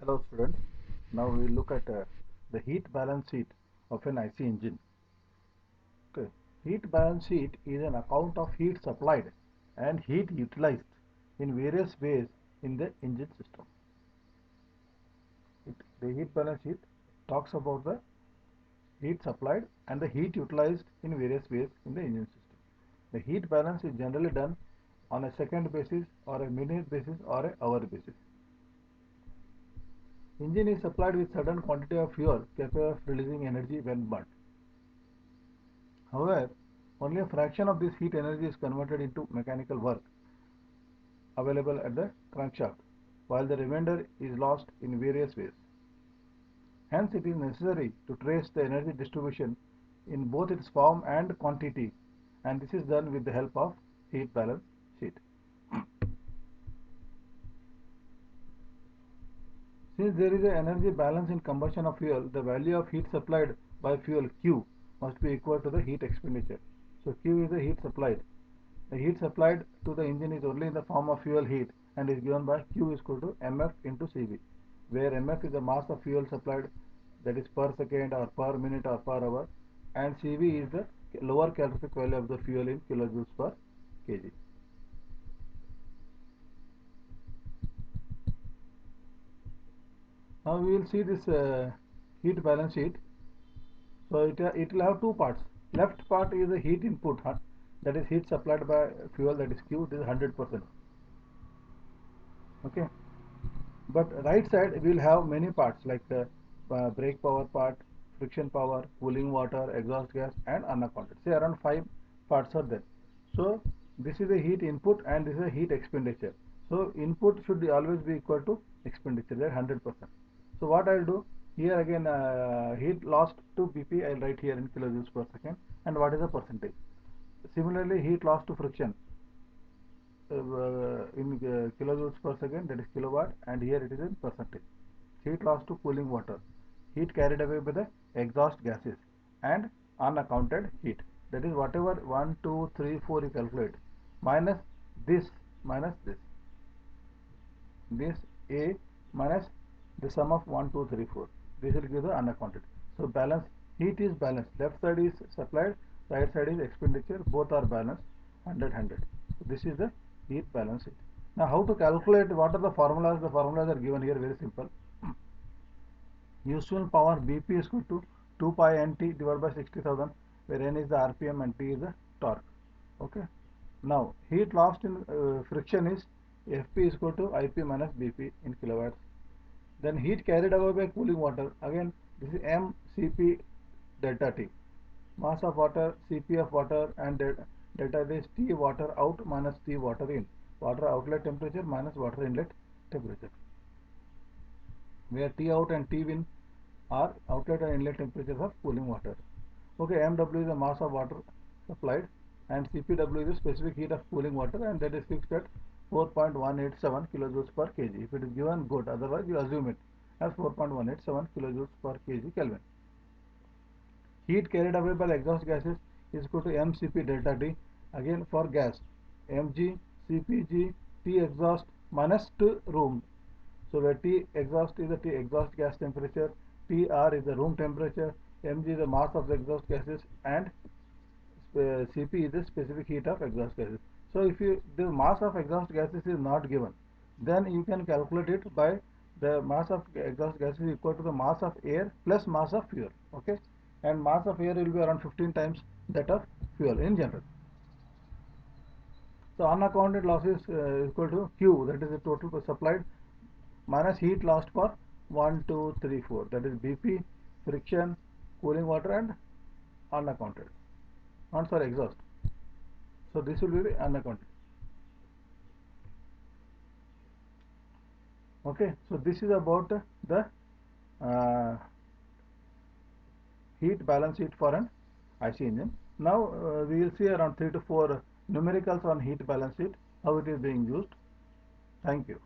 Hello students, now we look at the heat balance sheet of an IC engine. Okay. Heat balance sheet is an account of heat supplied and heat utilized in various ways in the engine system. The heat balance sheet talks about the heat supplied and the heat utilized in various ways in the engine system. The heat balance is generally done on a second basis or a minute basis or a hour basis. Engine is supplied with certain quantity of fuel capable of releasing energy when burnt. However, only a fraction of this heat energy is converted into mechanical work available at the crankshaft, while the remainder is lost in various ways. Hence, it is necessary to trace the energy distribution in both its form and quantity, and this is done with the help of heat balance sheet. Since there is an energy balance in combustion of fuel, the value of heat supplied by fuel Q must be equal to the heat expenditure. So Q is the heat supplied. The heat supplied to the engine is only in the form of fuel heat and is given by Q is equal to mf into Cv, where mf is the mass of fuel supplied, that is per second or per minute or per hour, and Cv is the lower calorific value of the fuel in kilojoules per kg. Now we will see this heat balance sheet. So it will have two parts. Left part is the heat input, that is heat supplied by fuel, that is Q, it is 100%. Okay. But right side we will have many parts like brake power part, friction power, cooling water, exhaust gas, and unaccounted. Say around 5 parts are there. So this is the heat input and this is the heat expenditure. So input should always be equal to expenditure, that 100%. So what I will do here again, heat lost to BP I will write here in kilojoules per second, and what is the percentage. Similarly, heat lost to friction in kilojoules per second, that is kilowatt, and here it is in percentage. Heat lost to cooling water, heat carried away by the exhaust gases, and unaccounted heat, that is whatever 1 2 3 4 you calculate minus this minus this A minus the sum of 1 2 3 4, this will give the unaccounted. So balance, heat is balanced, left side is supplied, right side is expenditure, both are balanced, 100. So this is the heat balance sheet. Now how to calculate, what are the formulas? The formulas are given here, very simple. Useful power BP is equal to 2 pi nt divided by 60,000, where n is the rpm and t is the torque. Okay. Now heat lost in friction is Fp is equal to Ip minus Bp in kilowatts. Then heat carried away by cooling water, again this is mCp delta T. Mass of water, Cp of water, and delta is T water out minus T water in. Water outlet temperature minus water inlet temperature, where T out and T in are outlet and inlet temperatures of cooling water. Okay, mW is the mass of water supplied, and Cpw is the specific heat of cooling water, and that is fixed at 4.187 kilojoules per kg. If it is given, good, otherwise you assume it as 4.187 kilojoules per kg Kelvin. Heat carried away by the exhaust gases is equal to mCp delta T, again for gas, mg cpg T exhaust minus T room. So where T exhaust is the T exhaust gas temperature, Tr is the room temperature, mg is the mass of the exhaust gases, and Cp is the specific heat of exhaust gases. So if the mass of exhaust gases is not given, then you can calculate it by the mass of exhaust gases equal to the mass of air plus mass of fuel. Okay, and mass of air will be around 15 times that of fuel in general. So unaccounted loss is equal to Q, that is the total supplied, minus heat lost for 1 2 3 4, that is BP, friction, cooling water, and unaccounted, not for exhaust. So this will be the unaccounted. Okay, so this is about the uh, heat balance sheet for an IC engine. Now we will see around 3 to 4 numericals on heat balance sheet, how it is being used. Thank you.